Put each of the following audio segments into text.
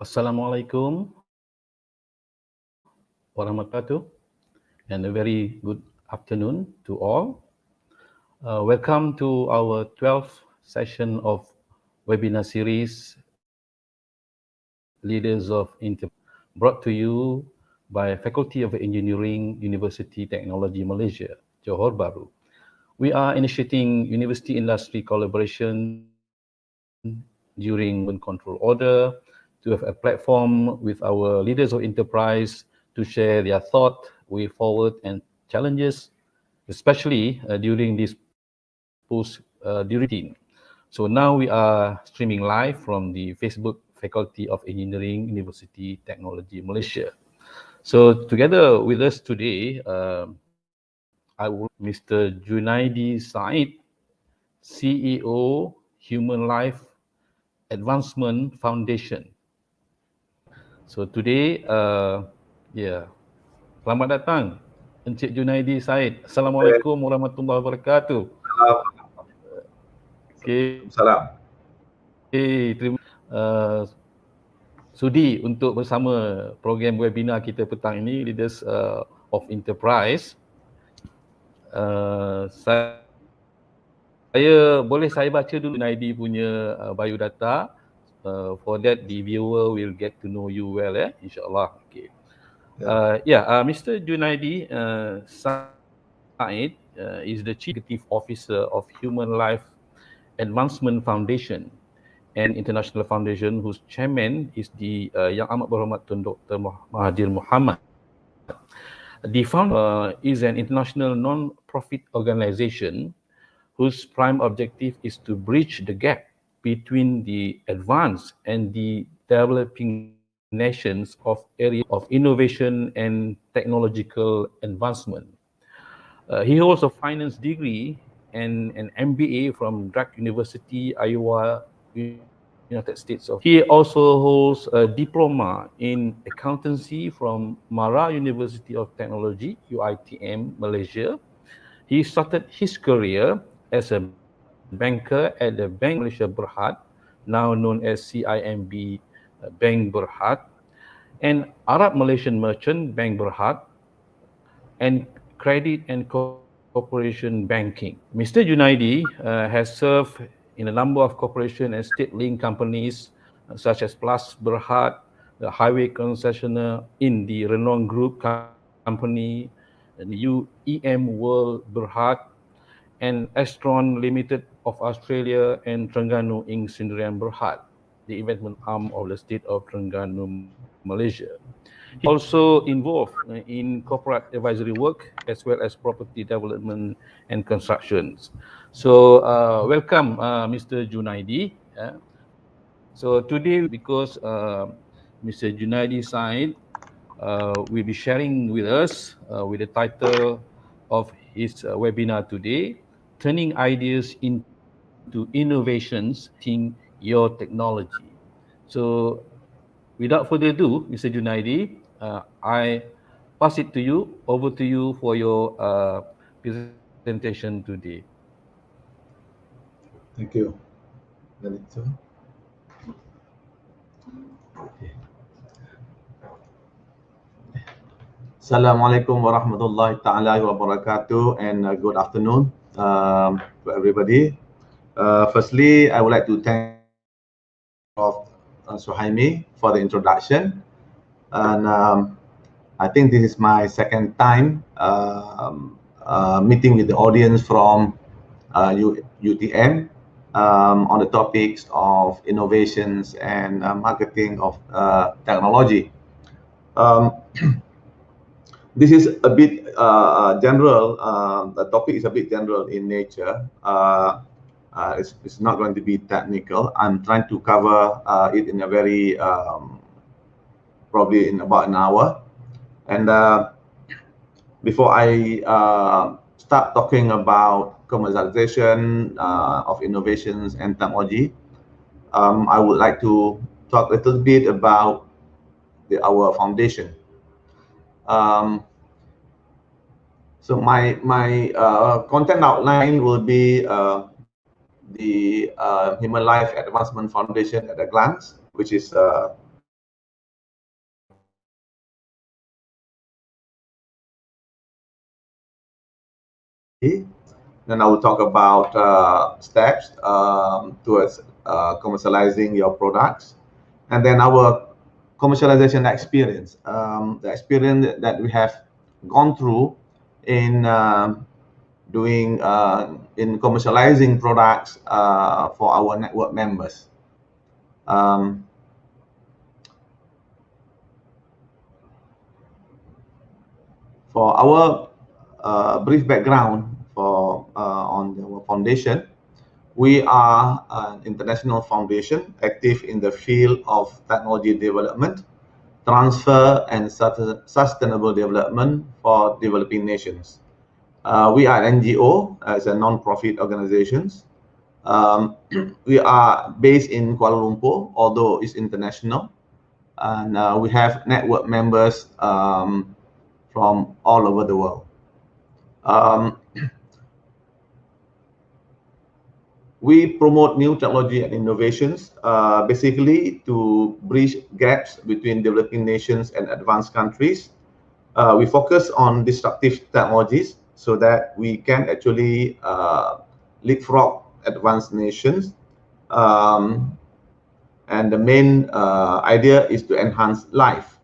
Assalamualaikum warahmatullahi and a very good afternoon to all. Welcome to our 12th session of webinar series Leaders of Enterprise, brought to you by Faculty of Engineering, University Technology Malaysia, Johor Bahru. We are initiating university-industry collaboration during control order to have a platform with our leaders of enterprise to share their thought, way forward and challenges, especially during this post-19. So now we are streaming live from the Facebook Faculty of Engineering, University Technology Malaysia. So together with us today, I will Mr. Junaidi Said, CEO, Human Life Advancement Foundation. So today, selamat datang Encik Junaidi Said. Assalamualaikum warahmatullahi wabarakatuh. Salam. Terima sudi untuk bersama program webinar kita petang ini, Leaders of Enterprise. Saya baca dulu Junaidi punya biodata. For that, the viewer will get to know you well, insyaAllah. Okay. Mr. Junaidi Said is the Chief Executive Officer of Human Life Advancement Foundation, an international foundation whose chairman is the Yang Amat Berhormat Tun Dr. Mahathir Mohamad. The founder is an international non-profit organization whose prime objective is to bridge the gap between the advanced and the developing nations of area of innovation and technological advancement. He holds a finance degree and an MBA from Drake University, Iowa, United States. He also holds a diploma in accountancy from Mara University of Technology, UITM, Malaysia. He started his career as a banker at the Bank Malaysia Berhad, now known as CIMB Bank Berhad, and Arab Malaysian Merchant Bank Berhad, and Credit and Corporation Banking. Mr. Junaidi has served in a number of corporation and state-linked companies such as Plus Berhad, the highway concessionaire in the Renault Group company, the UEM World Berhad, and Astron Limited of Australia and Terengganu Inc. Sdn Berhad, the investment arm of the state of Terengganu, Malaysia. He also involved in corporate advisory work as well as property development and constructions. So welcome, Mr. Junaidi. So today, because Mr. Junaidi Said will be sharing with us with the title of his webinar today, Turning Ideas into Innovations in Your Technology. So without further ado, Mr. Junaidi, I pass it to you, over to you for your presentation today. Thank you. Assalamualaikum warahmatullahi ta'ala wabarakatuh, and good afternoon to everybody. Firstly, I would like to thank Suhaimi for the introduction, and I think this is my second time meeting with the audience from UTM on the topics of innovations and marketing of technology. This is a bit general. The topic is a bit general in nature. It's not going to be technical. I'm trying to cover it in a very probably in about an hour. And before I start talking about commercialization of innovations and technology, I would like to talk a little bit about our foundation. So my content outline will be the Human Life Advancement Foundation at a glance, which is Then I will talk about steps towards commercializing your products, and then our commercialization experience, the experience that we have gone through in doing in commercializing products for our network members. For our brief background on our foundation, we are an international foundation active in the field of technology development, transfer, and sustainable development for developing nations. We are an NGO, as a non-profit organization. We are based in Kuala Lumpur, although it's international, and we have network members from all over the world. We promote new technology and innovations, basically to bridge gaps between developing nations and advanced countries. We focus on disruptive technologies so that we can actually leapfrog advanced nations. And the main idea is to enhance life.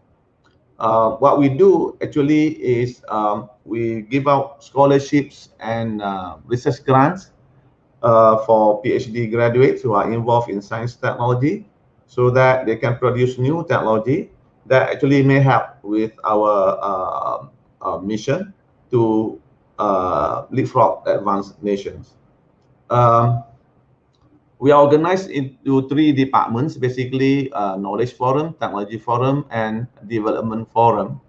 What we do actually is we give out scholarships and research grants for PhD graduates who are involved in science technology, so that they can produce new technology that actually may help with our mission to leapfrog advanced nations. We are organized into 3 departments, basically Knowledge Forum, Technology Forum, and Development Forum.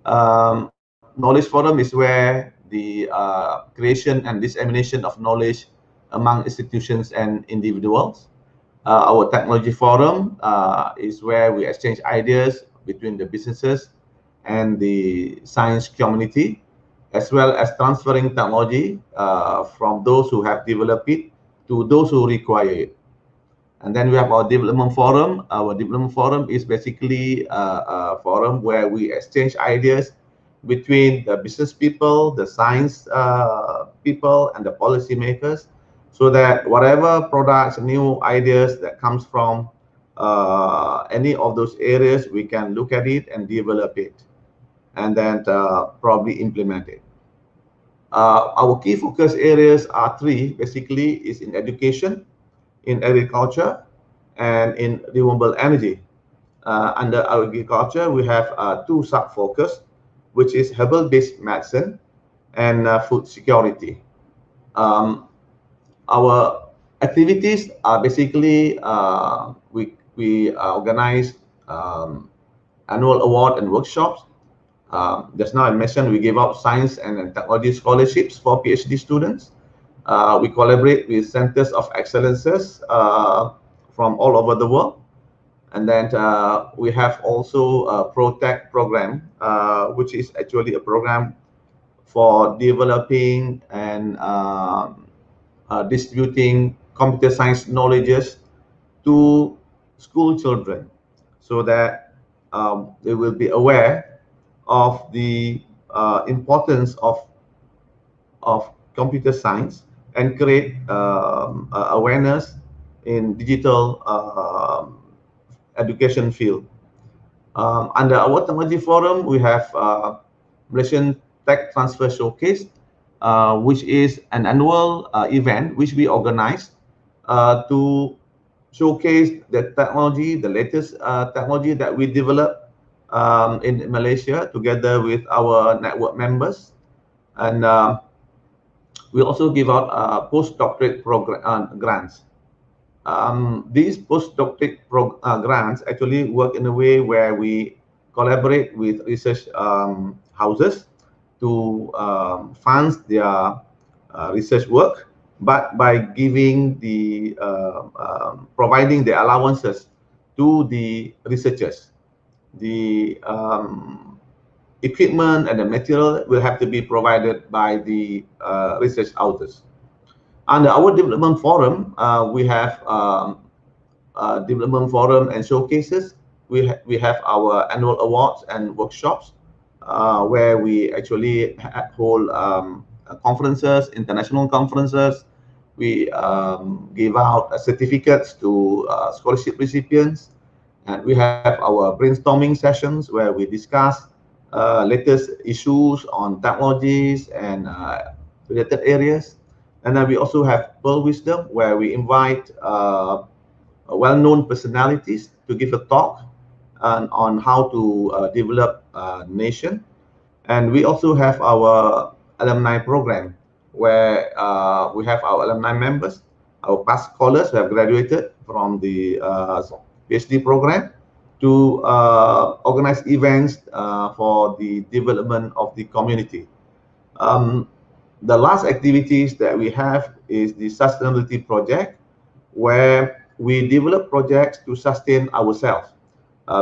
Knowledge Forum is where the creation and dissemination of knowledge among institutions and individuals. Our Technology Forum is where we exchange ideas between the businesses and the science community, as well as transferring technology from those who have developed it to those who require it. And then we have our Development Forum. Our Development Forum is basically a forum where we exchange ideas between the business people, the science people, and the policy makers, so that whatever products, new ideas that comes from any of those areas, we can look at it and develop it, and then probably implement it. Our key focus areas are 3, basically, is in education, in agriculture, and in renewable energy. Under agriculture, we have 2 sub-focus, which is herbal-based medicine and food security. Our activities are basically we organize annual award and workshops. Just now I mentioned we give out science and technology scholarships for PhD students. We collaborate with centers of excellences from all over the world. And then we have also a ProTech program, which is actually a program for developing and distributing computer science knowledges to school children, so that they will be aware of the importance of computer science and create awareness in digital education field. Under our technology forum, we have Malaysian Tech Transfer Showcase, which is an annual event which we organize to showcase the technology, the latest technology that we develop in Malaysia together with our network members. And we also give out postdoctorate program grants. These postdoctorate grants actually work in a way where we collaborate with research houses to fund their research work, but by giving the providing the allowances to the researchers. The equipment and the material will have to be provided by the research houses. Under our development forum, we have development forum and showcases. We have our annual awards and workshops where we actually hold conferences, international conferences. We give out certificates to scholarship recipients, and we have our brainstorming sessions where we discuss latest issues on technologies and related areas. And then we also have Pearl Wisdom, where we invite well-known personalities to give a talk on how to develop a nation. And we also have our alumni program, where we have our alumni members, our past scholars who have graduated from the PhD program, to organize events for the development of the community. The last activities that we have is the sustainability project, where we develop projects to sustain ourselves.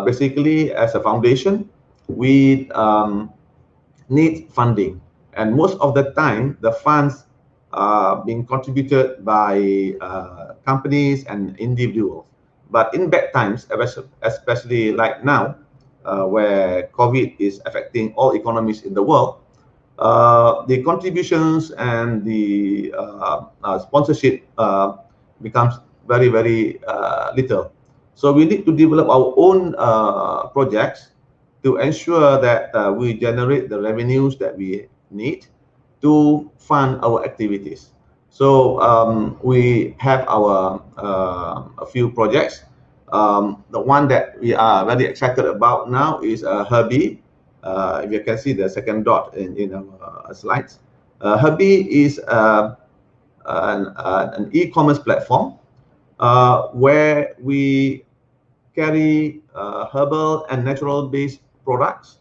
Basically, as a foundation, we need funding, and most of the time, the funds are being contributed by companies and individuals. But in bad times, especially like now, where COVID is affecting all economies in the world, the contributions and the sponsorship becomes very, very little. So we need to develop our own projects to ensure that we generate the revenues that we need to fund our activities. So we have our a few projects. The one that we are very excited about now is Herbie. If you can see the second dot in our slides. Herbie is an e-commerce platform where we carry herbal and natural-based products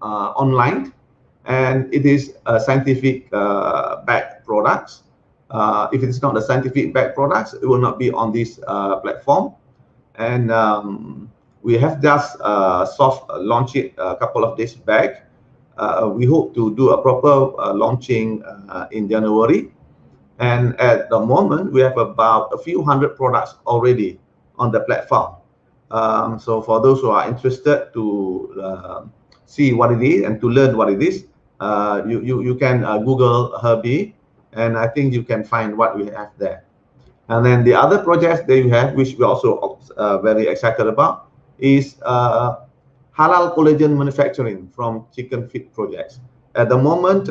online, and it is a scientific backed products. If it is not a scientific backed products, it will not be on this platform. And we have just soft launched it a couple of days back. We hope to do a proper launching in January. And at the moment, we have about a few hundred products already on the platform. So for those who are interested to see what it is and to learn what it is, you can Google Herbie, and I think you can find what we have there. And then the other projects that you have, which we're also very excited about, is halal collagen manufacturing from chicken feed projects. At the moment,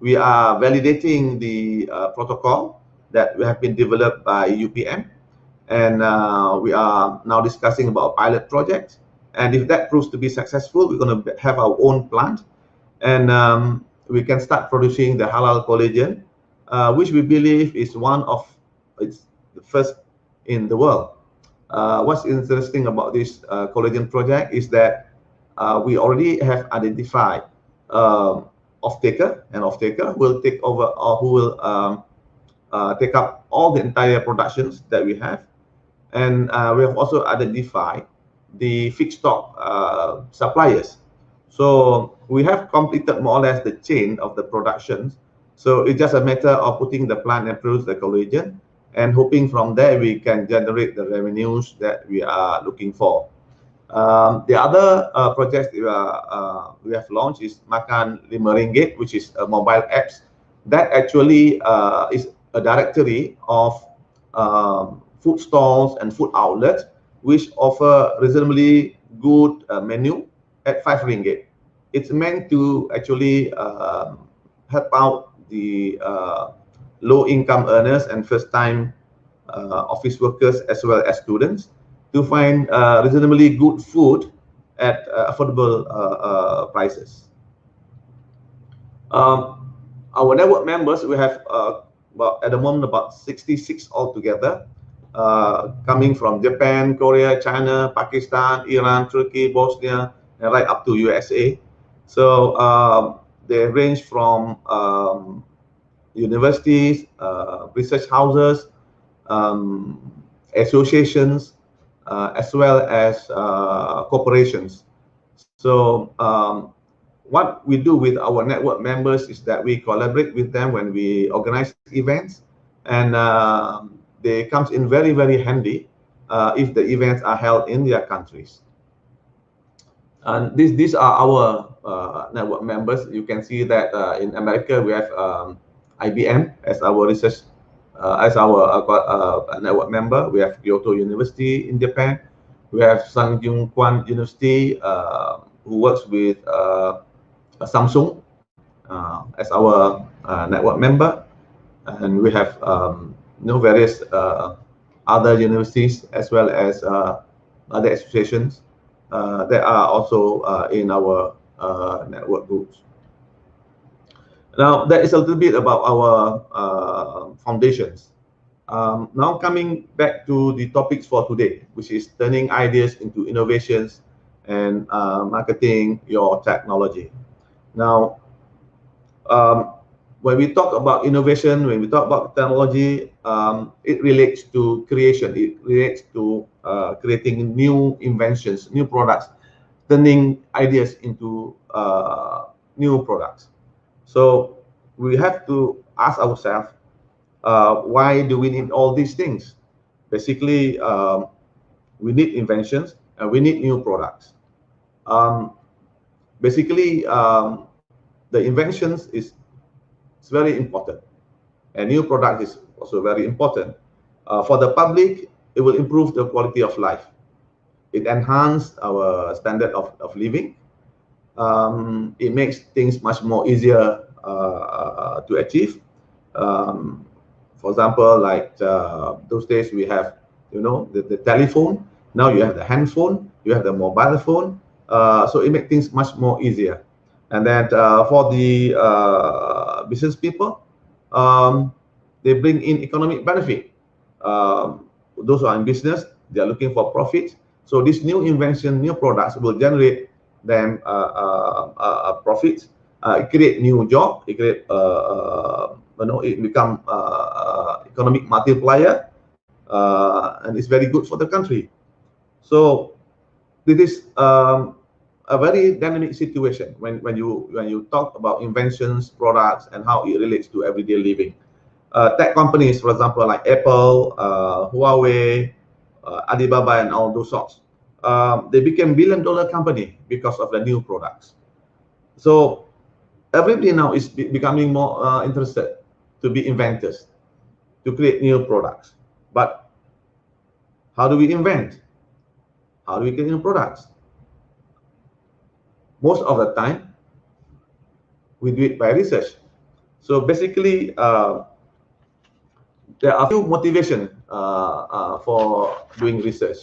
we are validating the protocol that have been developed by UPM, and we are now discussing about pilot projects. And if that proves to be successful, we're going to have our own plant, and we can start producing the halal collagen, which we believe is one of the first in the world. What's interesting about this collagen project is that we already have identified off-taker, and off-taker will take over, or who will take up all the entire productions that we have. And we have also identified the feedstock suppliers. So we have completed more or less the chain of the productions. So it's just a matter of putting the plant and produce the collagen, and hoping from there we can generate the revenues that we are looking for. The other projects we have launched is Makan RM5, which is a mobile apps that actually is a directory of food stalls and food outlets which offer reasonably good menu at RM5. It's meant to actually help out the low-income earners and first-time office workers as well as students to find reasonably good food at affordable prices. Our network members, we have at the moment about 66 altogether, coming from Japan, Korea, China, Pakistan, Iran, Turkey, Bosnia, and right up to USA. So they range from universities, research houses, associations, as well as corporations. So what we do with our network members is that we collaborate with them when we organize events, and they comes in very, very handy if the events are held in their countries. And these are our network members. You can see that in America we have IBM as our research as our network member. We have Kyoto University in Japan. We have Sangjung Kwan University who works with Samsung as our network member, and we have various other universities as well as other associations that are also in our network groups. Now, that is a little bit about our foundations. Now coming back to the topics for today, which is turning ideas into innovations and marketing your technology. Now, when we talk about innovation, when we talk about technology, it relates to creation. It relates to creating new inventions, new products, turning ideas into new products. So we have to ask ourselves, why do we need all these things? Basically, we need inventions and we need new products. Basically, the inventions is very important, and new product is also very important. For the public, it will improve the quality of life. It enhances our standard of living. It makes things much more easier to achieve. For example, like those days we have, the telephone. Now you have the handphone, you have the mobile phone. So it makes things much more easier. And then for the business people, they bring in economic benefit. Those who are in business, they are looking for profit. So this new invention, new products will generate them profits. It create new job. It create it become economic multiplier, and it's very good for the country. So this is a very dynamic situation when you talk about inventions, products, and how it relates to everyday living. Tech companies, for example, like Apple, Huawei, Alibaba, and all those sorts, they became billion-dollar company because of the new products. So everybody now is becoming more interested to be inventors, to create new products. But how do we invent? How do we create new products? Most of the time, we do it by research. So basically, there are a few motivations for doing research.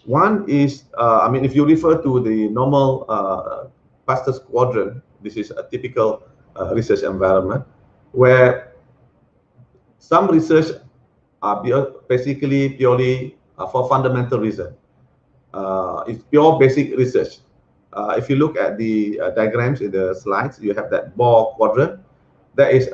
One is, if you refer to the normal fastest quadrant, this is a typical research environment where some research are basically purely for fundamental reason. It's pure basic research. If you look at the diagrams in the slides, you have that bar quadrant. That is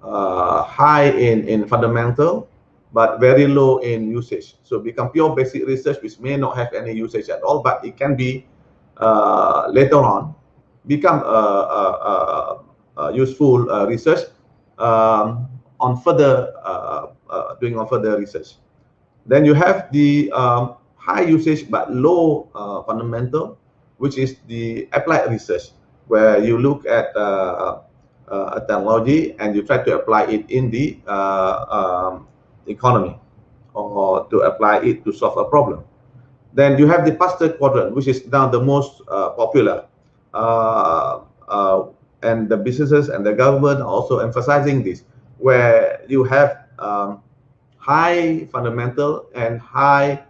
high in fundamental, but very low in usage. So become pure basic research, which may not have any usage at all, but it can be later on become useful research on further doing on further research. Then you have the high usage but low fundamental, which is the applied research, where you look at a technology and you try to apply it in the economy, or to apply it to solve a problem. Then you have the faster quadrant, which is now the most popular, and the businesses and the government are also emphasizing this, where you have high fundamental and high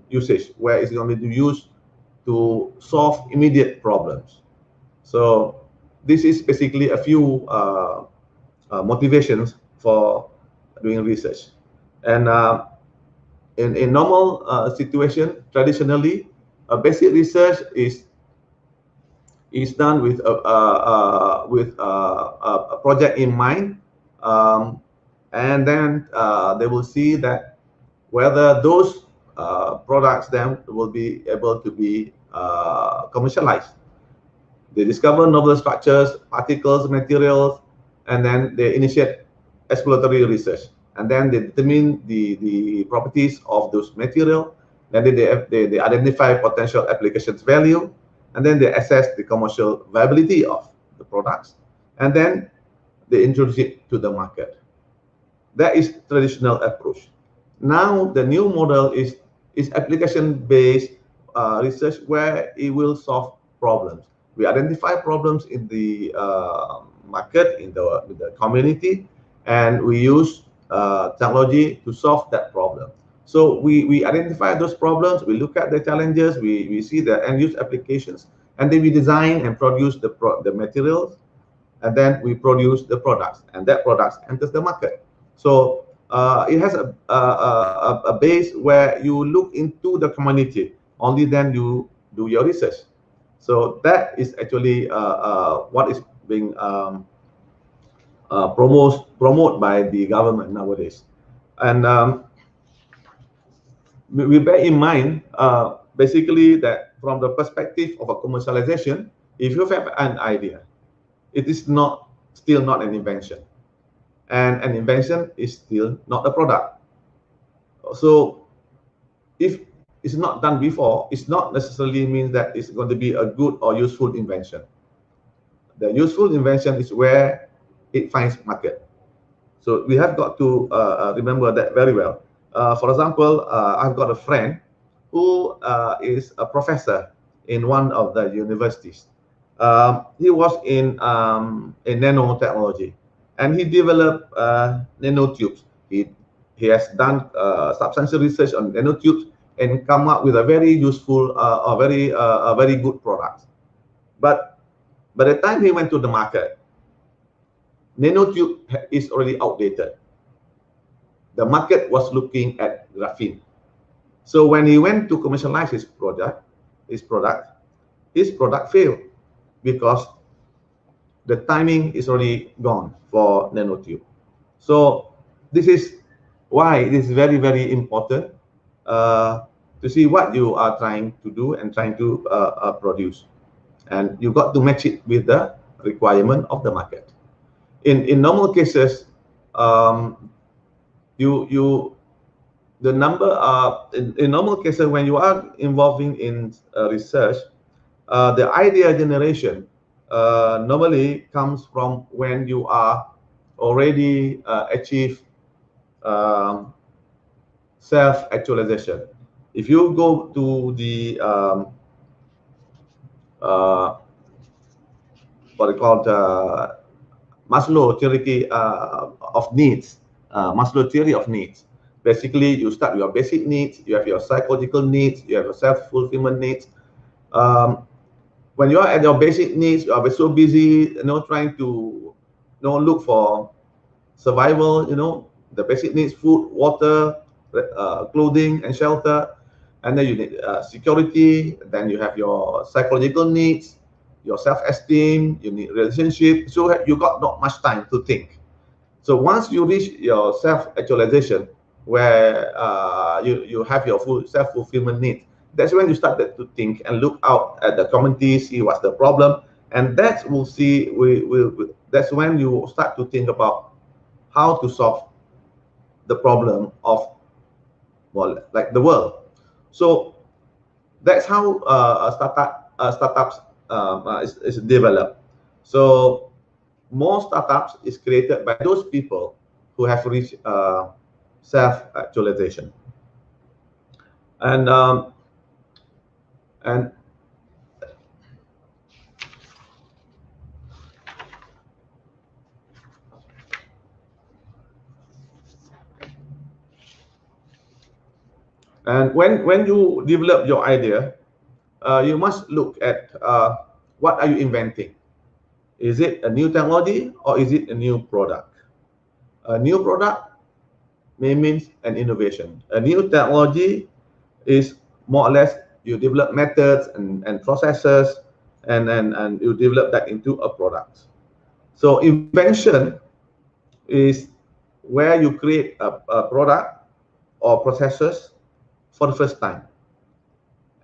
usage, where it's going to be used to solve immediate problems. So this is basically a few motivations for doing research. And in normal situation, traditionally, basic research is done with a project in mind, and then they will see that whether those products then will be able to be commercialized. They discover novel structures, particles, materials, and then they initiate exploratory research. And then they determine the properties of those material, Then they identify potential applications value, and then they assess the commercial viability of the products, and then they introduce it to the market. That is traditional approach. Now the new model is application-based research, where it will solve problems. We identify problems in the market, in the community, and we use technology to solve that problem. So we identify those problems, we look at the challenges, we see the end-use applications, and then we design and produce the materials, and then we produce the products, and that products enters the market. So it has a base where you look into the community, only then you do your research. So that is actually what is being promoted by the government nowadays. And we bear in mind basically that from the perspective of a commercialization, if you have an idea, it is still not an invention, and an invention is still not a product. So if it's not done before, it's not necessarily means that it's going to be a good or useful invention. The useful invention is where it finds market. So we have got to remember that very well. For example, I've got a friend who is a professor in one of the universities. He was in nanotechnology, and he developed nanotubes. He has done substantial research on nanotubes and come up with a very useful, a very good product. But by the time he went to the market, nanotube is already outdated. The market was looking at graphene. So when he went to commercialize his product failed, because the timing is already gone for nanotube. So this is why it is very, very important to see what you are trying to do and trying to produce. And you got to match it with the requirement of the market. In normal cases, in normal cases, when you are involving in research, the idea generation normally comes from when you are already achieve self-actualization. If you go to the what they call Maslow theory of needs, Maslow theory of needs. Basically, you start with your basic needs, you have your psychological needs, you have your self-fulfillment needs. When you are at your basic needs, you are so busy, trying to, look for survival, the basic needs, food, water, clothing, and shelter. And then you need security. Then you have your psychological needs, your self-esteem, you need relationship. So you got not much time to think. So once you reach your self-actualization, where you have your full self-fulfillment needs, that's when you start to think and look out at the community, see what's the problem, and that's that's when you start to think about how to solve the problem of, well, like the world. So that's how startups is developed. So more startups is created by those people who have reached self-actualization. And when you develop your idea, you must look at what are you inventing. Is it a new technology or is it a new product? A new product may mean an innovation. A new technology is more or less you develop methods and processes, and you develop that into a product. So invention is where you create a product or processes for the first time.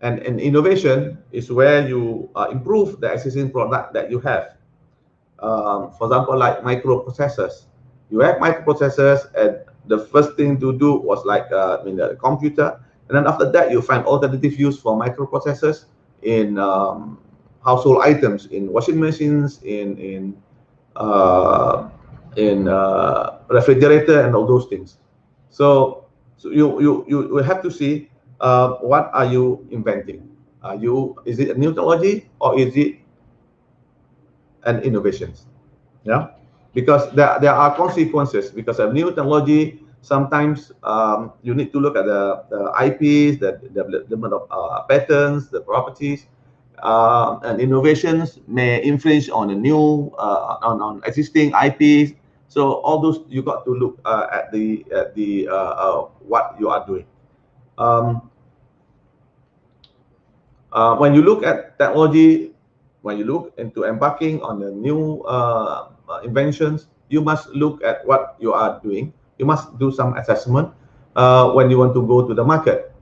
And innovation is where you improve the existing product that you have. For example, like microprocessors. You have microprocessors, and the first thing to do was like in the computer, And then after that, you find alternative use for microprocessors in household items, in washing machines, in refrigerator, and all those things. So you have to see what are you inventing. Is it a new technology or is it an innovation? Yeah, because there are consequences because of new technology. Sometimes you need to look at the IPs, the development of patterns, the properties, and innovations may infringe on the new on existing IPs. So all those you got to look at the what you are doing. When you look at technology, when you look into embarking on the new inventions, you must look at what you are doing. You must do some assessment when you want to go to the market.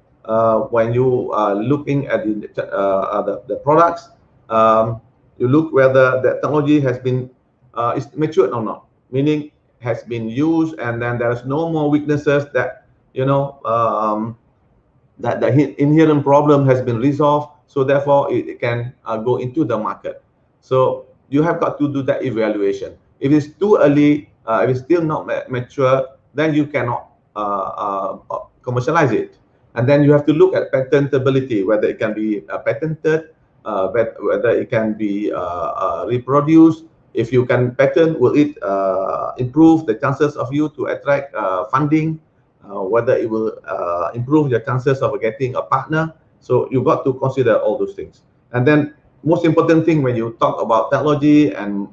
When you are looking at the products, you look whether the technology has been is matured or not, meaning has been used, and then there's no more weaknesses that that the inherent problem has been resolved, so therefore it can go into the market. So you have got to do that evaluation. If it's too early, if it's still not mature, then you cannot commercialize it. And then you have to look at patentability, whether it can be patented, whether it can be reproduced. If you can patent, will it improve the chances of you to attract funding? Whether it will improve your chances of getting a partner. So you've got to consider all those things. And then most important thing when you talk about technology and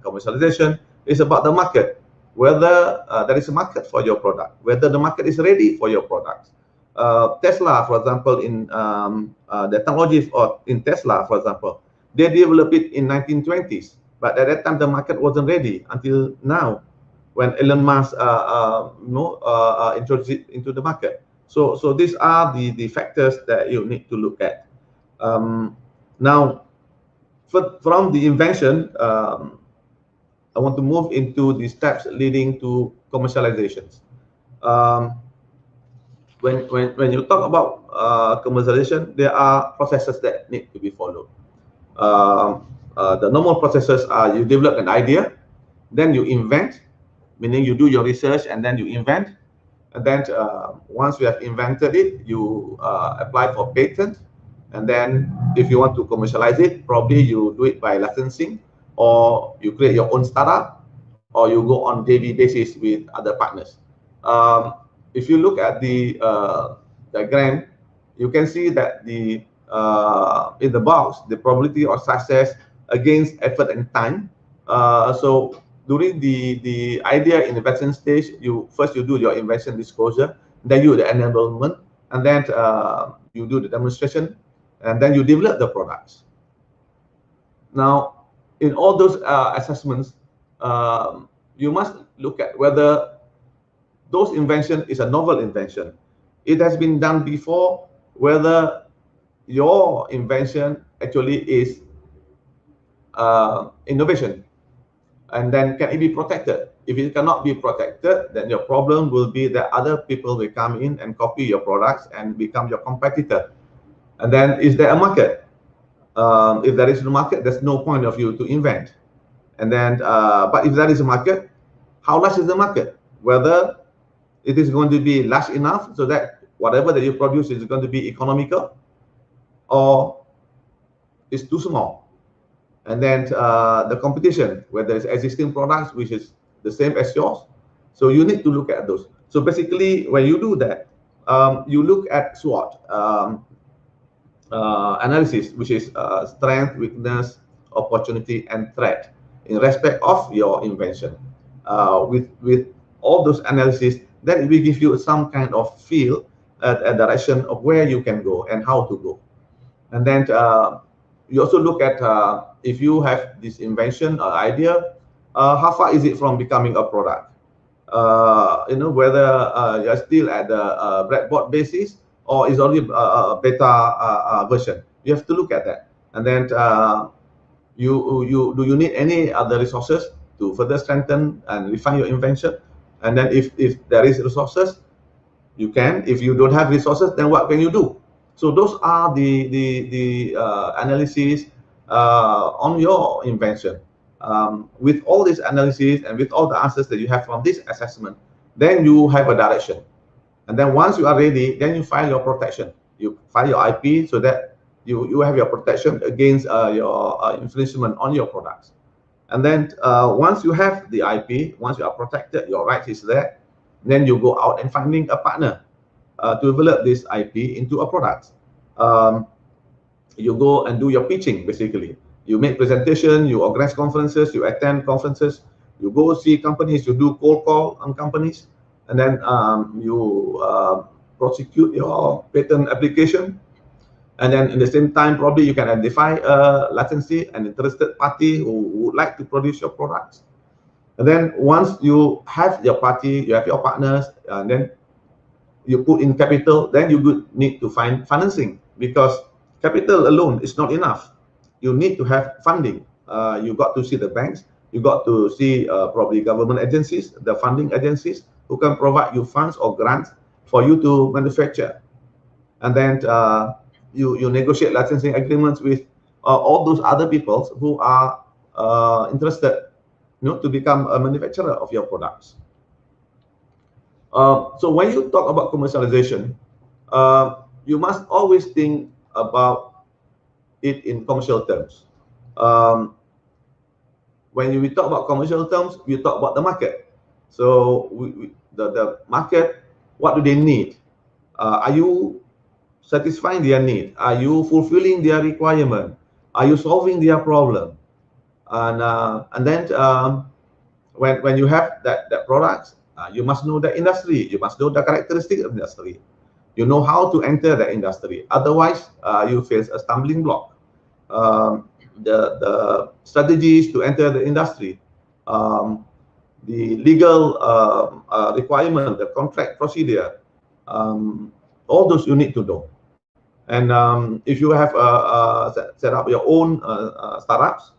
commercialization is about the market. Whether there is a market for your product, whether the market is ready for your products. Tesla, for example, in the technology in Tesla, for example, they developed it in 1920s, but at that time the market wasn't ready until now, when Elon Musk introduced it into the market. So these are the factors that you need to look at. Now, from the invention, I want to move into the steps leading to commercializations. When you talk about commercialization, there are processes that need to be followed. The normal processes are you develop an idea, then you invent, meaning you do your research and then you invent. And then once you have invented it, you apply for patent. And then if you want to commercialize it, probably you do it by licensing, or you create your own startup, or you go on daily basis with other partners. If you look at the diagram, you can see that in the box, the probability of success against effort and time. So during the idea innovation stage, you do your invention disclosure, then you do the enablement, and then you do the demonstration, and then you develop the products. Now, in all those assessments, you must look at whether those invention is a novel invention. It has been done before, whether your invention actually is innovation. And then can it be protected? If it cannot be protected, then your problem will be that other people will come in and copy your products and become your competitor. And then is there a market? If there is no market, there's no point of you to invent. And then, but if there is a market, how large is the market? Whether it is going to be large enough so that whatever that you produce is going to be economical, or it's too small. And then the competition, whether it's existing products which is the same as yours. So you need to look at those. So basically, when you do that, you look at SWOT analysis, which is strength, weakness, opportunity, and threat in respect of your invention. With all those analyses, then it will give you some kind of feel, a direction of where you can go and how to go. And then you also look at if you have this invention or idea, how far is it from becoming a product? Whether you're still at the breadboard basis or is only a beta version. You have to look at that. And then do you need any other resources to further strengthen and refine your invention? And then if there is resources, You can. If you don't have resources, then what can you do? So those are the analysis on your invention. With all this analysis and with all the answers that you have from this assessment, then you have a direction. And then once you are ready, then you file your protection. You file your IP so that you have your protection against your infringement on your products. And then once you have the IP, once you are protected, your rights is there, then you go out and finding a partner to develop this IP into a product. You go and do your pitching, basically. You make presentation, you organize conferences, you attend conferences, you go see companies, you do cold call on companies, and then you prosecute your patent application. And then in the same time, probably you can identify a licensee, an interested party who would like to produce your products. And then once you have your party, you have your partners, and then you put in capital, then you would need to find financing, because capital alone is not enough. You need to have funding. You got to see the banks, you got to see probably government agencies, the funding agencies who can provide you funds or grants for you to manufacture. And then you negotiate licensing agreements with all those other people who are interested, to become a manufacturer of your products. So when you talk about commercialization, you must always think about it in commercial terms. When we talk about commercial terms, we talk about the market. So the market, what do they need? Are you satisfying their need? Are you fulfilling their requirement? Are you solving their problem? And then when you have that products, you must know the industry. You must know the characteristics of the industry. You know how to enter the industry. Otherwise, you face a stumbling block. The strategies to enter the industry, the legal requirement, the contract procedure, all those you need to know. And if you have set up your own startups,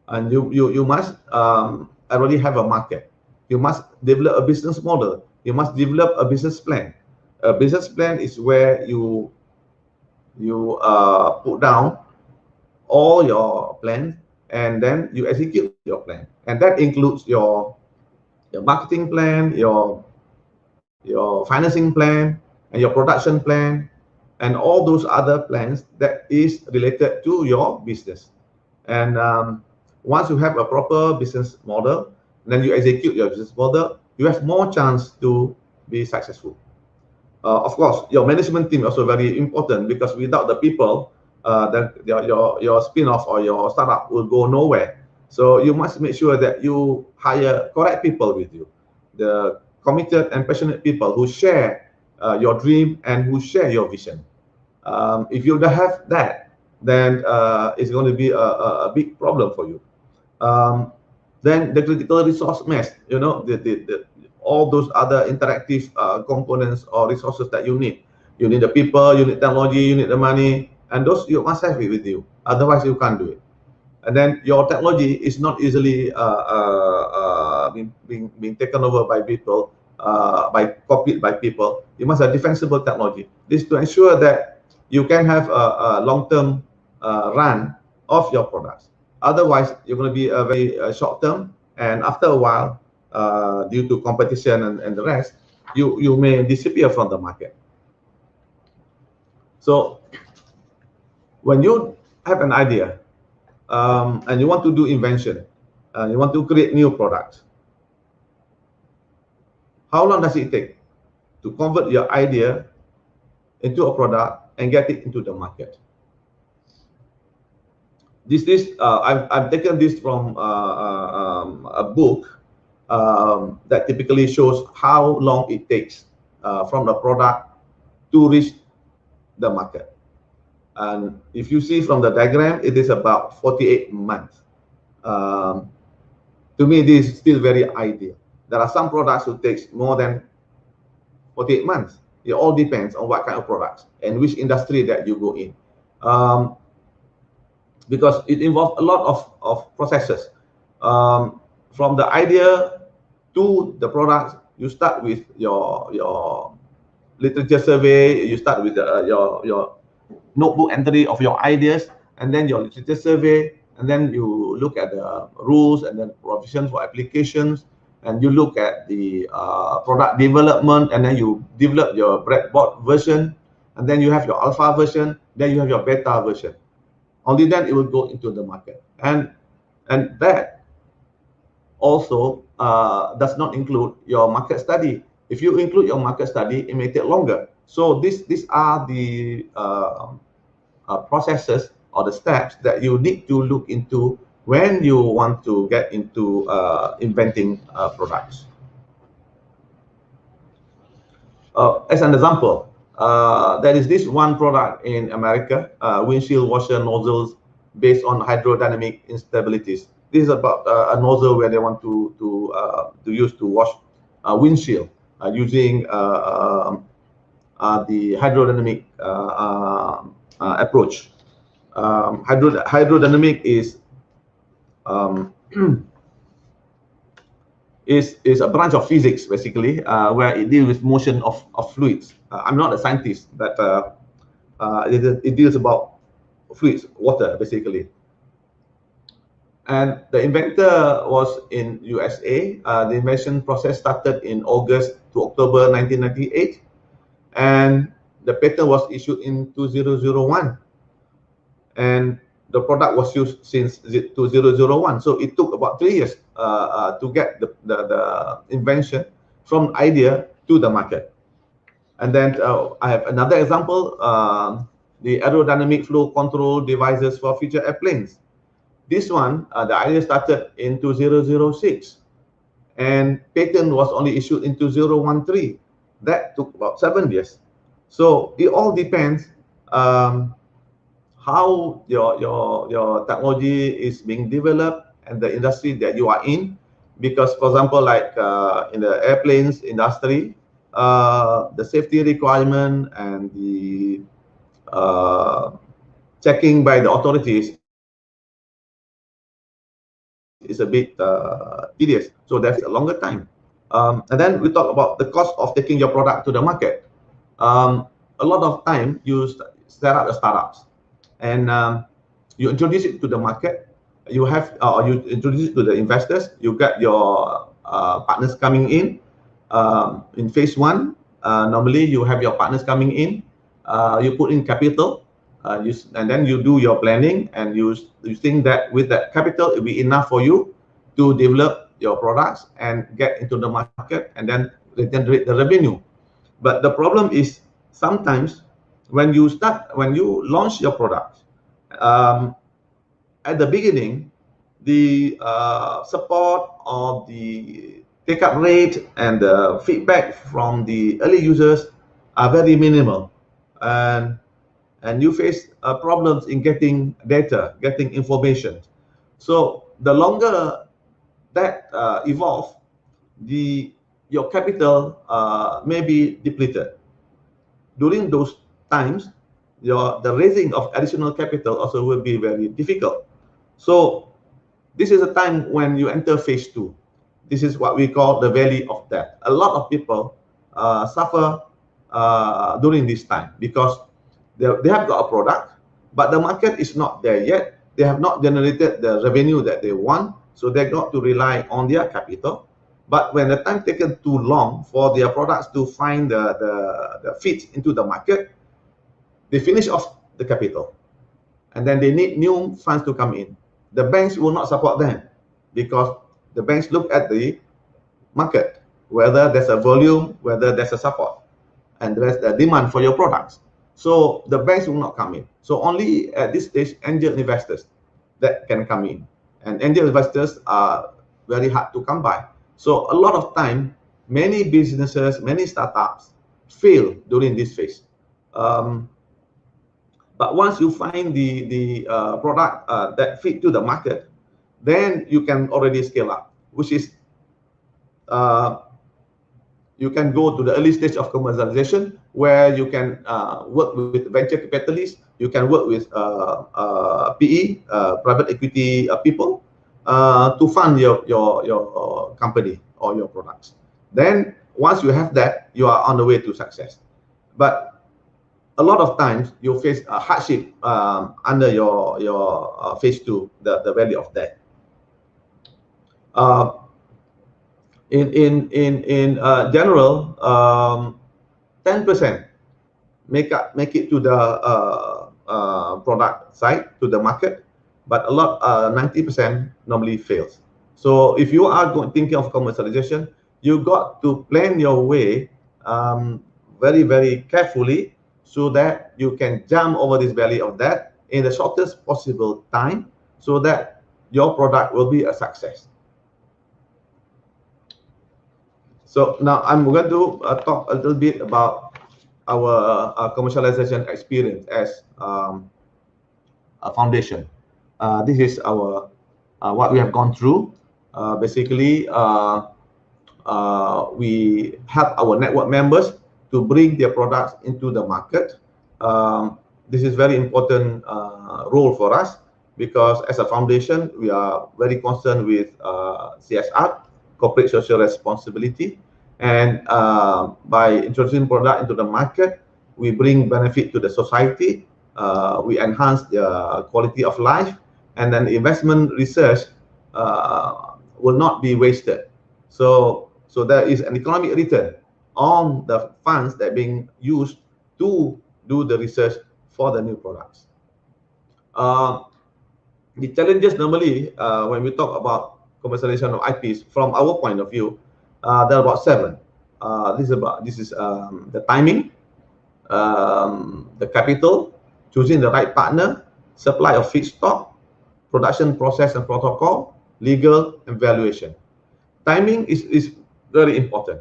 and you must already have a market. You must develop a business model. You must develop a business plan. A business plan is where you put down all your plans, and then you execute your plan. And that includes your marketing plan, your financing plan, and your production plan, and all those other plans that is related to your business. And once you have a proper business model, then you execute your business model, you have more chance to be successful. Of course, your management team is also very important, because without the people, then your spin-off or your startup will go nowhere. So you must make sure that you hire correct people with you, the committed and passionate people who share your dream and who share your vision. If you don't have that, then it's going to be a big problem for you. Then the critical resource mesh, all those other interactive components or resources that you need. You need the people, you need technology, you need the money, and those you must have it with you. Otherwise, you can't do it. And then your technology is not easily being taken over by people, copied by people. You must have defensible technology. This to ensure that you can have a long-term run of your products. Otherwise, you're going to be a very short-term, and after a while, due to competition and the rest, you may disappear from the market. So when you have an idea and you want to do invention, you want to create new products, how long does it take to convert your idea into a product and get it into the market? I've taken this from a book that typically shows how long it takes from the product to reach the market. And if you see from the diagram, it is about 48 months. To me, this is still very ideal. There are some products who takes more than 48 months. It all depends on what kind of products and which industry that you go in. Because it involves a lot of processes. From the idea to the product you start with your literature survey. You start with your notebook entry of your ideas, and then your literature survey, and then you look at the rules and then provisions for applications, and you look at the product development, and then you develop your breadboard version, and then you have your alpha version, then you have your beta version. Only then it will go into the market, and that also does not include your market study. If you include your market study, it may take longer. So these are the processes or the steps that you need to look into when you want to get into inventing products. As an example, there is this one product in America, windshield washer nozzles based on hydrodynamic instabilities. This is about a nozzle where they want to use to wash windshield using the hydrodynamic approach. Hydrodynamic is is a branch of physics, basically, where it deals with motion of fluids. I'm not a scientist, but it deals about fluids, water, basically. And the inventor was in USA. The invention process started in August to October 1998, and the patent was issued in 2001. And the product was used since 2001. So it took about 3 years to get the invention from idea to the market. And then I have another example, the aerodynamic flow control devices for future airplanes. This one, the idea started in 2006, and patent was only issued in 2013. That took about 7 years. So it all depends how your technology is being developed and the industry that you are in. Because, for example, like in the airplanes industry, the safety requirement and the checking by the authorities is a bit tedious. So that's a longer time. And then we talk about the cost of taking your product to the market. A lot of time you set up the startups, and you introduce it to the market. You have you introduce it to the investors. You get your partners coming in phase one. Normally you have your partners coming in. You put in capital, and then you do your planning, and you think that with that capital it will be enough for you to develop your products and get into the market, and then generate the revenue. But the problem is sometimes when you launch your product, at the beginning, the support of the take-up rate and the feedback from the early users are very minimal, and you face problems in getting data, getting information. So the longer that evolve, your capital may be depleted. During those times, the raising of additional capital also will be very difficult. So this is a time when you enter phase two. This is what we call the valley of death. A lot of people suffer during this time because they have got a product, but the market is not there yet. They have not generated the revenue that they want, so they got to rely on their capital. But when the time taken too long for their products to find the fit into the market, they finish off the capital, and then they need new funds to come in. The banks will not support them because the banks look at the market, whether there's a volume, whether there's a support, and there's a demand for your products. So the banks will not come in. So only at this stage, angel investors that can come in. And angel investors are very hard to come by. So a lot of time, many businesses, many startups fail during this phase. But once you find the product that fit to the market, then you can already scale up, which is you can go to the early stage of commercialization, where you can work with venture capitalists, you can work with PE, private equity people, to fund your company or your products. Then once you have that, you are on the way to success. But a lot of times you face a hardship under your phase 2, the value of debt. In general, 10% make it to the product side, to the market, but a lot 90% normally fails. So if you are thinking of commercialization, you got to plan your way very, very carefully so that you can jump over this valley of debt in the shortest possible time so that your product will be a success. So now I'm going to talk a little bit about our commercialization experience as a foundation. This is our what we have gone through. Basically, we help our network members to bring their products into the market. This is very important role for us because as a foundation, we are very concerned with CSR, corporate social responsibility, and by introducing product into the market, we bring benefit to the society, we enhance the quality of life, and then investment research will not be wasted. So there is an economic return on the funds that are being used to do the research for the new products. The challenges normally when we talk about commercialization of IPs from our point of view, there are about 7. This is the timing, the capital, choosing the right partner, supply of feedstock, production process and protocol, legal, and valuation. Timing is very important.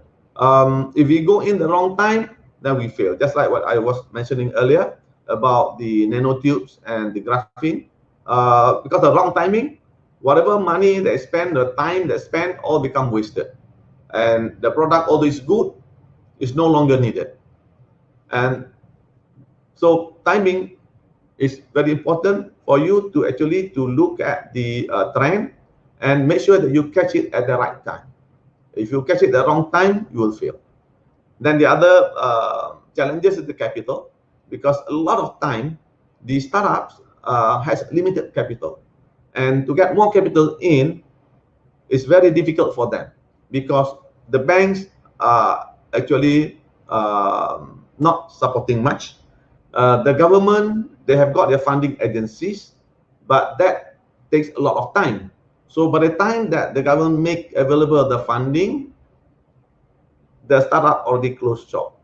If we go in the wrong time, then we fail. Just like what I was mentioning earlier about the nanotubes and the graphene. Because of wrong timing, whatever money they spend, the time they spend, all become wasted. And the product, although it's good, is no longer needed. And so timing is very important for you to actually look at the trend and make sure that you catch it at the right time. If you catch it at the wrong time, you will fail. Then the other challenges is the capital, because a lot of time the startups has limited capital, and to get more capital in is very difficult for them because the banks are actually not supporting much. The government, they have got their funding agencies, but that takes a lot of time. So by the time that the government make available the funding, the startup already closed shop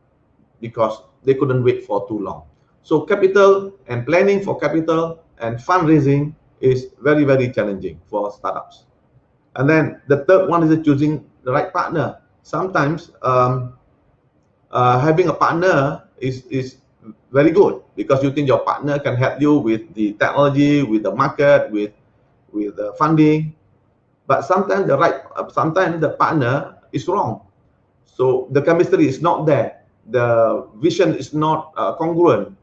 because they couldn't wait for too long. So capital and planning for capital and fundraising is very, very challenging for startups. And then the third one is choosing the right partner. Sometimes having a partner is very good because you think your partner can help you with the technology, with the market, with the funding. But sometimes sometimes the partner is wrong. So the chemistry is not there. The vision is not congruent.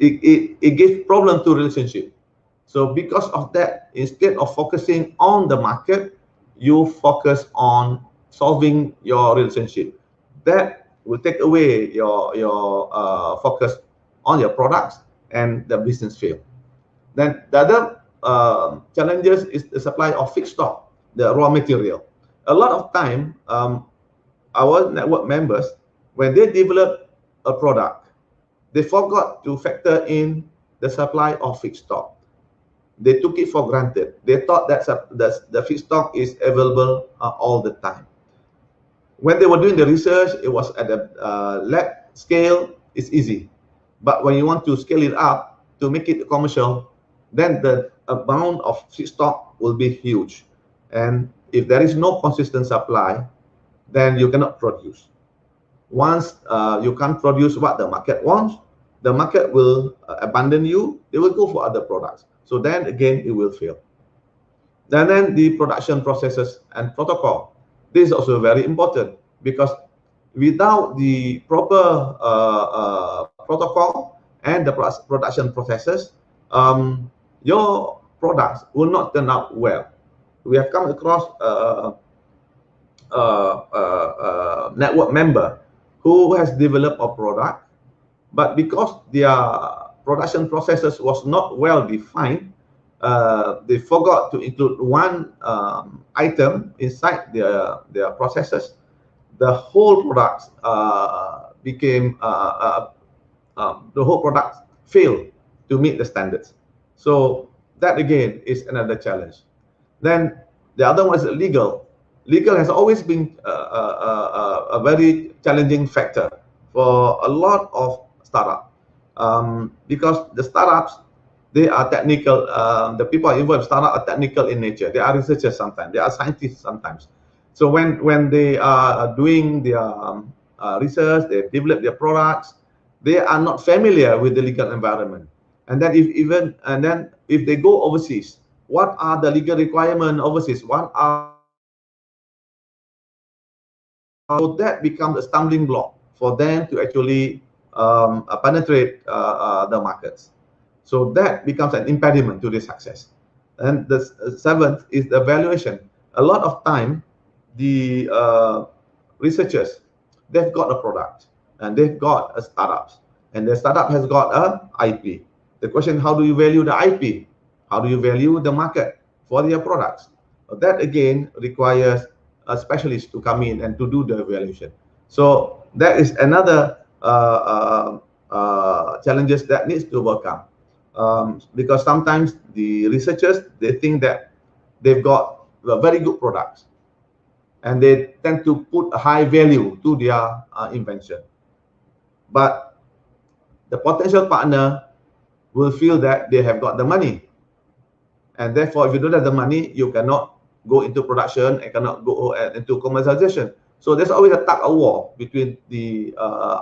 It gives problem to relationship. So because of that, instead of focusing on the market, you focus on solving your relationship. That will take away your focus on your products and the business field. Then the other challenges is the supply of feedstock, the raw material. A lot of time, our network members, when they develop a product, they forgot to factor in the supply of feedstock. They took it for granted. They thought that the feedstock is available all the time. When they were doing the research, it was at the lab scale, it's easy. But when you want to scale it up to make it commercial, then the amount of feedstock will be huge. And if there is no consistent supply, then you cannot produce. Once you can't produce what the market wants, the market will abandon you. They will go for other products. So then again, it will fail. And then the production processes and protocol. This is also very important because without the proper protocol and the production processes, your products will not turn out well. We have come across network member who has developed a product, but because their production processes was not well defined, they forgot to include one item inside their processes. The whole product became the whole product failed to meet the standards. So that again is another challenge. Then the other one is legal. Legal has always been a very challenging factor for a lot of startups, because the startups, they are technical. The people involved in startup are technical in nature. They are researchers sometimes. They are scientists sometimes. So when they are doing their research, they develop their products, they are not familiar with the legal environment. And then if they go overseas, what are the legal requirements overseas? What are so that becomes a stumbling block for them to actually penetrate the markets. So that becomes an impediment to the success. And the seventh is the valuation. A lot of time, the researchers, they've got a product and they've got a startup, and the startup has got a IP. The question, how do you value the IP? How do you value the market for their products? That again requires a specialist to come in and to do the evaluation. So that is another challenges that needs to overcome, because sometimes the researchers, they think that they've got a very good products, and they tend to put a high value to their invention. But the potential partner will feel that they have got the money, and therefore, if you don't have the money, you cannot go into production and cannot go into commercialization. So there's always a tug of war between the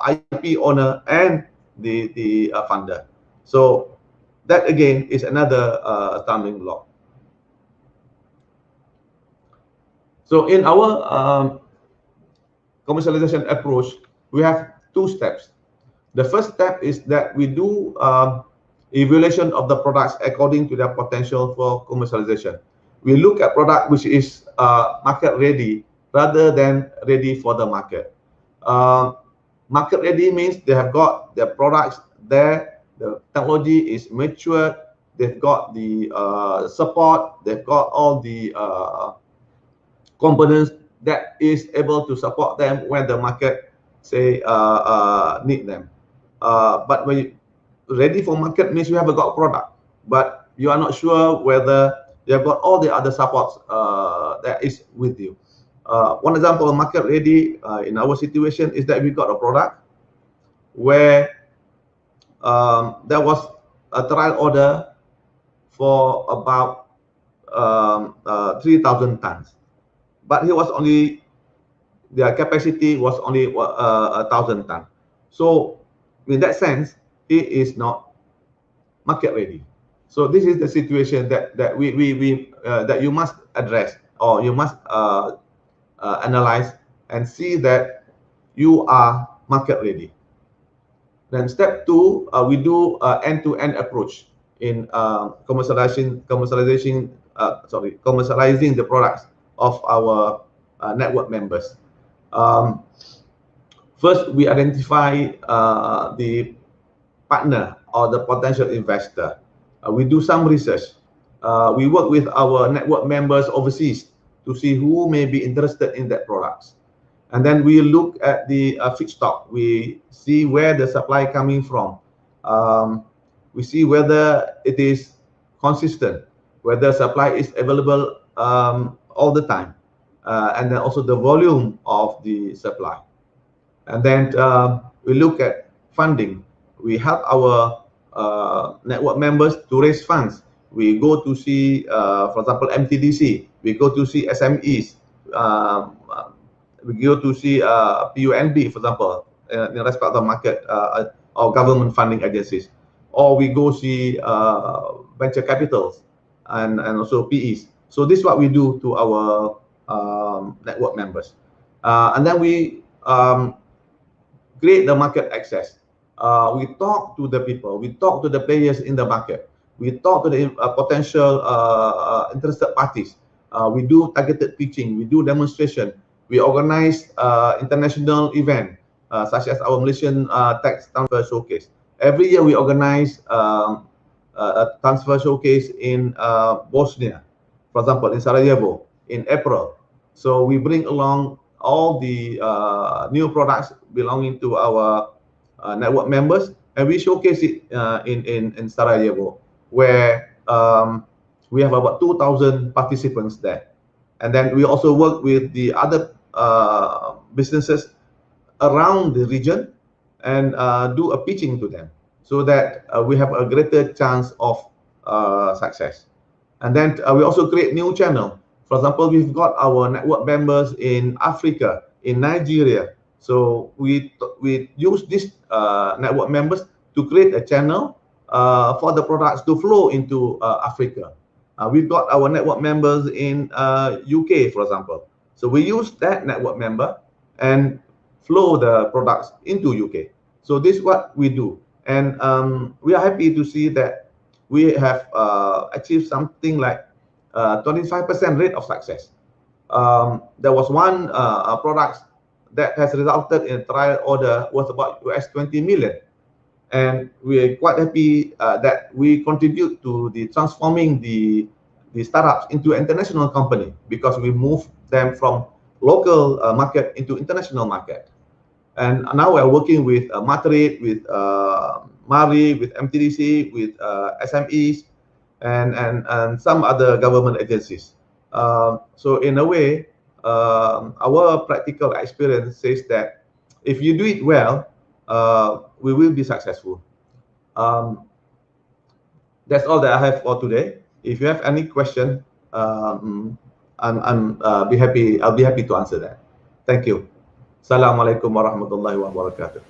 IP owner and the funder. So that again is another stumbling block. So in our commercialization approach, we have two steps. The first step is that we do evaluation of the products according to their potential for commercialization. We look at product which is market ready rather than ready for the market. Market ready means they have got their products there, the technology is mature, they've got the support, they've got all the components that is able to support them when the market say need them. But when you ready for market means you have got product, but you are not sure whether you have got all the other supports that is with you. One example of market ready in our situation is that we got a product where there was a trial order for about 3,000 tons, but he was only, their capacity was only 1,000 tons. So in that sense, it is not market ready. So this is the situation that that you must address, or you must analyze and see that you are market ready. Then step two, we do end-to-end approach in commercializing the products of our network members. First, we identify the partner or the potential investor. We do some research. We work with our network members overseas to see who may be interested in that products. And then we look at the feedstock. We see where the supply coming from. We see whether it is consistent, whether supply is available all the time, and then also the volume of the supply. And then we look at funding. We help our network members to raise funds. We go to see, for example, MTDC. We go to see SMEs. We go to see PUNB, for example, in respect of the market or government funding agencies. Or we go see venture capitals and also PEs. So this is what we do to our network members. And then we create the market access. We talk to the people, we talk to the players in the market, we talk to the potential interested parties. We do targeted pitching, we do demonstration. we organize international event such as our Malaysian tax transfer showcase. Every year we organize a transfer showcase in Bosnia, for example, in Sarajevo in April. So we bring along all the new products belonging to our network members, and we showcase it in Sarajevo, where we have about 2,000 participants there. And then we also work with the other businesses around the region and do a pitching to them, so that we have a greater chance of success. And then we also create new channel. For example, we've got our network members in Africa, in Nigeria. So we use these network members to create a channel for the products to flow into Africa. We've got our network members in UK, for example. So we use that network member and flow the products into UK. So this is what we do. And we are happy to see that we have achieved something like 25% rate of success. There was one product that has resulted in a trial order worth about US 20 million. And we are quite happy that we contribute to the transforming the startups into an international company, because we move them from local market into international market. And now we're working with Madrid, with Mari, with MTDC, with SMEs, and some other government agencies. So in a way, our practical experience says that if you do it well, we will be successful. That's all that I have for today. If you have any question, I'll be happy to answer that. Thank you. Assalamualaikum warahmatullahi wabarakatuh.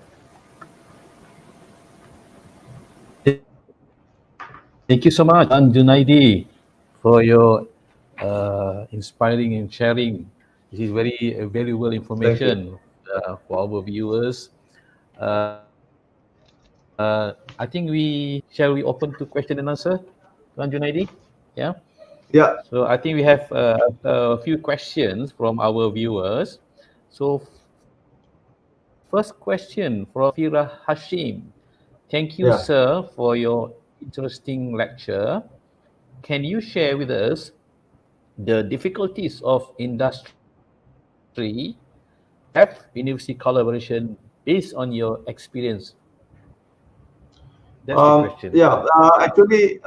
Thank you so much, Junaidi, for your inspiring and sharing. This is very valuable information for our viewers. I think shall we open to question and answer, Junaidi? Yeah. Yeah. So I think we have a few questions from our viewers. So first question from Fira Hashim. Thank you, sir, for your interesting lecture. Can you share with us the difficulties of industry university collaboration based on your experience? That's the question. Yeah, actually,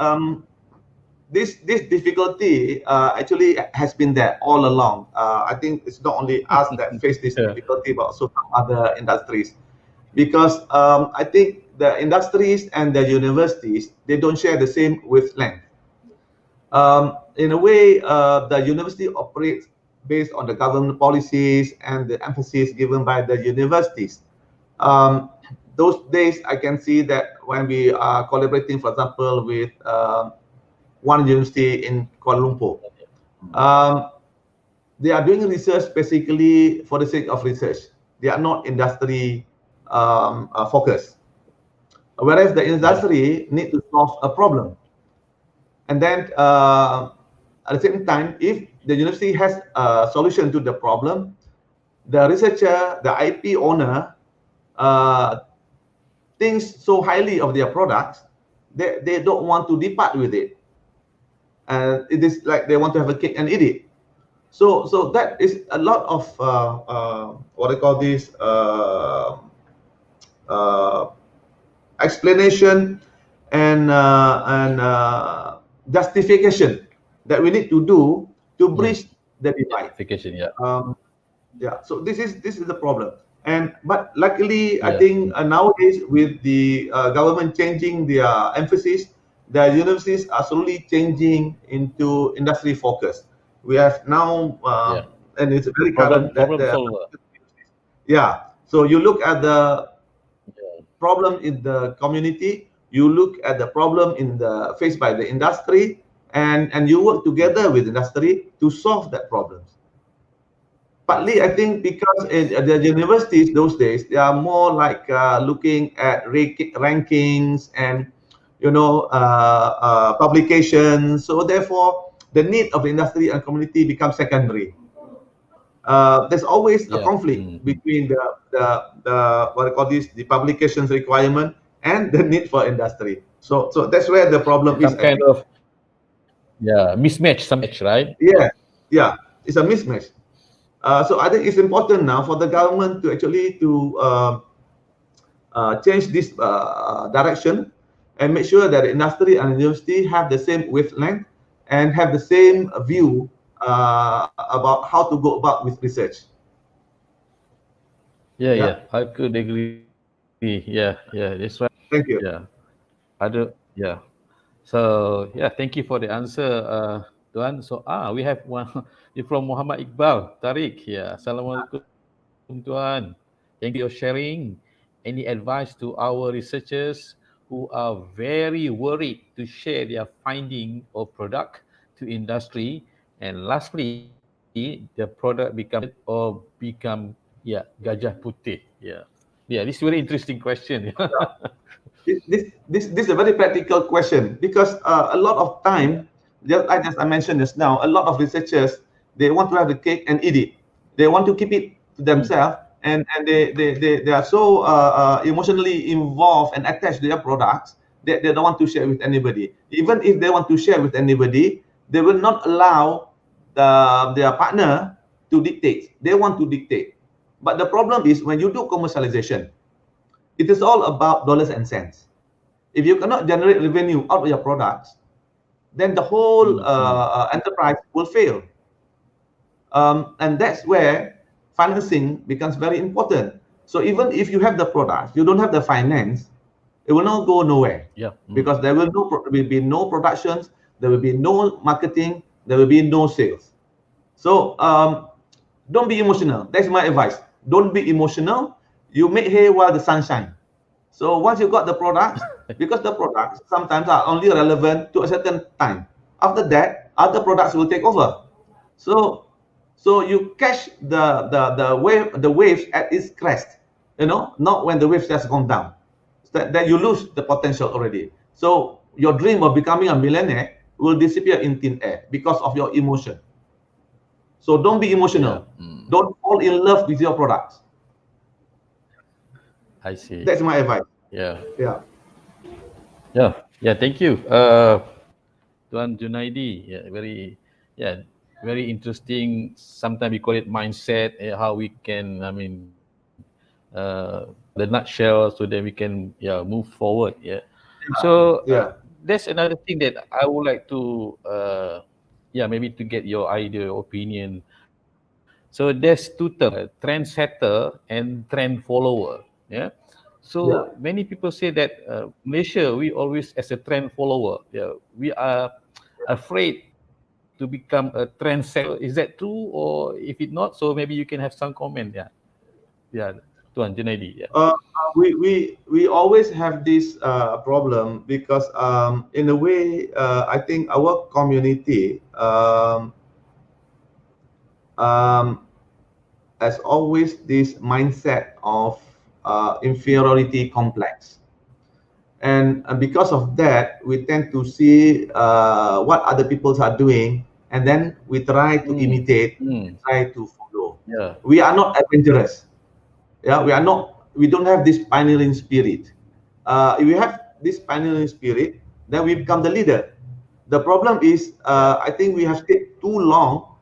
this difficulty actually has been there all along. I think it's not only us that face this difficulty, but also some other industries. Because I think the industries and the universities, they don't share the same wavelength. In a way, the university operates based on the government policies and the emphasis given by the universities. Those days, I can see that when we are collaborating, for example, with one university in Kuala Lumpur, they are doing research basically for the sake of research. They are not industry focused. Whereas the industry need to solve a problem. And then at the same time, if the university has a solution to the problem, the researcher, the IP owner, thinks so highly of their products, they don't want to depart with it. And it is like they want to have a cake and eat it. So that is a lot of what I call this explanation and justification that we need to do to bridge the divide. Yeah. So this is the problem. But luckily, I think nowadays with the government changing their emphasis, the universities are slowly changing into industry focus. We have now, and it's very current that so you look at the problem in the community, you look at the problem faced by the industry, and you work together with industry to solve that problem. Partly, I think because the universities those days, they are more like looking at rankings and publications. So therefore, the need of the industry and community becomes secondary. there's always a Yeah. conflict between the what I call this, the publications requirement and the need for industry. So that's where the problem is, Some I kind think. of mismatch, right? Yeah, it's a mismatch. So I think it's important now for the government to actually change this direction and make sure that the industry and university have the same wavelength and have the same view about how to go about with research. Yeah, Yeah, I could agree. That's right. Yeah, thank you. yeah. So yeah, thank you for the answer, Tuan. So we have one from Muhammad Iqbal Tariq. Yeah, Assalamualaikum, Tuan. Thank you for sharing. Any advice to our researchers who are very worried to share their finding or product to industry? And lastly, the product become or become gajah putih. Yeah. This is very interesting question. This is a very practical question because a lot of time, just I mentioned just now, a lot of researchers, they want to have the cake and eat it. They want to keep it to themselves, and they are so emotionally involved and attached to their products that they don't want to share with anybody. Even if they want to share with anybody, they will not allow their partner to dictate. They want to dictate. But the problem is when you do commercialization, it is all about dollars and cents. If you cannot generate revenue out of your products, then the whole enterprise will fail. And that's where financing becomes very important. So even if you have the product, you don't have the finance, it will not go nowhere because there will be no productions, there will be no marketing, there will be no sales. So don't be emotional. That's my advice. Don't be emotional. You make hay while the sun shines. So once you got the products, because the products sometimes are only relevant to a certain time. After that, other products will take over. So you catch the waves at its crest, not when the waves has gone down. Then you lose the potential already. So your dream of becoming a millionaire will disappear in thin air because of your emotion. So don't be emotional. Don't fall in love with your products. I see. That's my advice. Yeah. Yeah. Yeah. Thank you, Tuan Junaidi. Yeah, very interesting. Sometimes we call it mindset. How we can, the nutshell, so that we can, move forward. Yeah. So Yeah. that's another thing that I would like to, maybe to get your idea, your opinion. So there's two terms, trendsetter and trend follower. Yeah. So Yeah. many people say that Malaysia, we always as a trend follower. Yeah, we are afraid to become a trendsetter. Is that true, or if it not, so maybe you can have some comment. Yeah, Tuan Junaidi. Yeah. We always have this problem because in a way I think our community um, has always this mindset of inferiority complex, and because of that we tend to see what other people are doing, and then we try to imitate and try to follow. Yeah. We are not adventurous. Yeah, we don't have this pioneering spirit. If we have this pioneering spirit, then we become the leader. The problem is I think we have stayed too long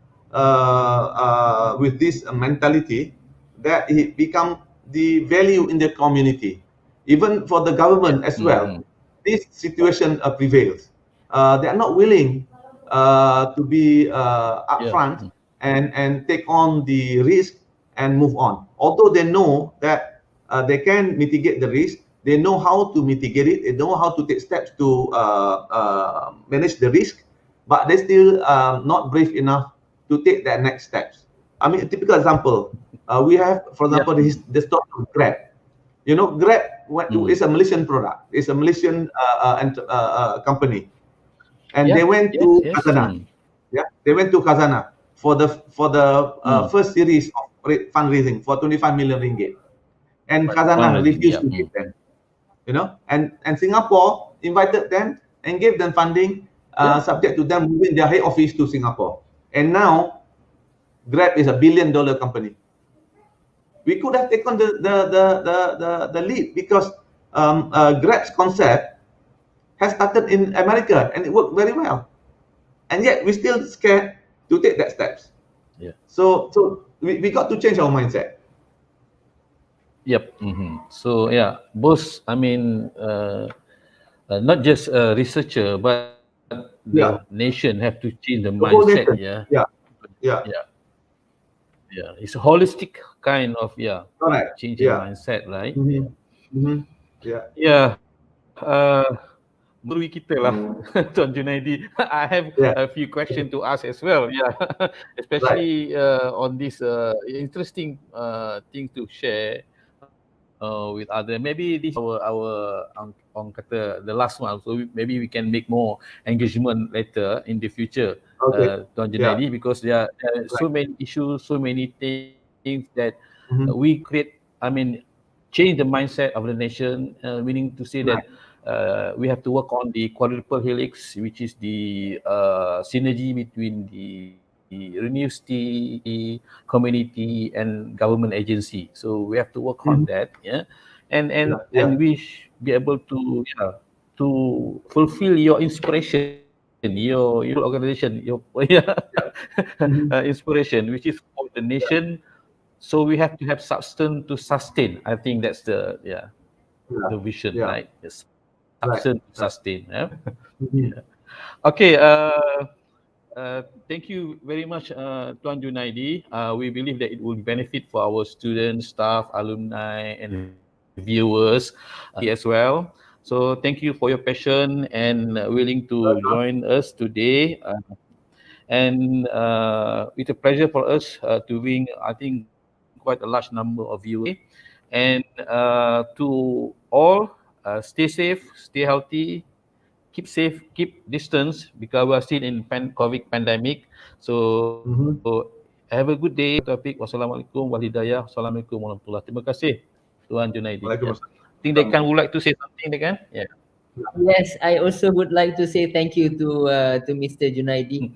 with this mentality that it become the value in the community. Even for the government as well, this situation prevails. They are not willing to be upfront and take on the risk and move on. Although they know that they can mitigate the risk, they know how to mitigate it, they know how to take steps to manage the risk, but they still not brave enough to take that next steps. I mean, a typical example, we have, for example, the story of Grab. Grab is a Malaysian product. It's a Malaysian company, and they went to Yes. Khazanah. Yeah, they went to Khazanah for the first series of fundraising for 25 million ringgit, and Khazanah Fundraising. refused to give them. And Singapore invited them and gave them funding, subject to them moving their head office to Singapore. And now Grab is $1 billion company. We could have taken the lead because Grab's concept has started in America and it worked very well, and yet we still scared to take that steps. Yeah. So we got to change our mindset. Yep. So yeah, both. I mean, not just a researcher, but the nation have to change the The whole mindset. nation. Yeah. Yeah. Yeah. It's a holistic kind of Correct. changing mindset, right? Yeah. Yeah. Melalui kita lah, Tuan Junaidi. I have a few questions to ask as well. Yeah, especially on this interesting thing to share with other. Maybe this on kata the last one. So maybe we can make more engagement later in the future, Tuan Junaidi, because there are so many issues, so many things that we create. I mean, change the mindset of the nation, meaning to say that we have to work on the quadruple helix, which is the synergy between the university, community, and government agency. So we have to work on that, and we be able to to fulfill your inspiration, your organization, your inspiration, which is for the nation. So we have to have substance to sustain. I think that's the vision, right? Yes. Substance to sustain. Okay. Thank you very much, Tuan Junaidi. We believe that it will benefit for our students, staff, alumni, and viewers as well. So thank you for your passion and willing to join us today. And it's a pleasure for us to bring, I think, quite a large number of viewers. And to all, stay safe, stay healthy, keep safe, keep distance, because we are still in COVID pandemic. So have a good day. Taufiq. Wassalamualaikum warahmatullahi wabarakatuh. Terima kasih, Tuan Junaidi. I think Dekan would like to say something, Dekan? Yeah. Yes, I also would like to say thank you to Mr. Junaidi.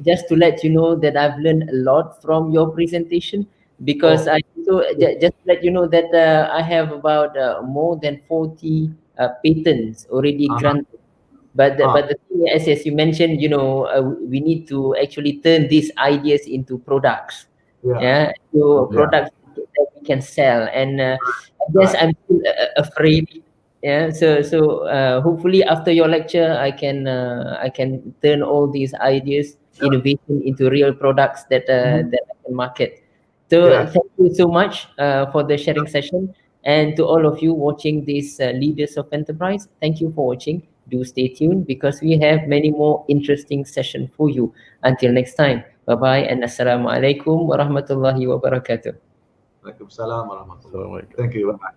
Just to let you know that I've learned a lot from your presentation, because just to let you know that I have about more than 40 patents already granted. But the thing, as you mentioned, we need to actually turn these ideas into products. Products that we can sell. And I guess I'm still afraid. So hopefully after your lecture, I can turn all these ideas, innovation, into real products that that I can market. So thank you so much for the sharing session, and to all of you watching this Leaders of Enterprise. Thank you for watching. Do stay tuned, because we have many more interesting sessions for you. Until next time, bye bye, and assalamualaikum warahmatullahi wabarakatuh. Waalaikumsalam warahmatullahi wabarakatuh. Thank you. Bye.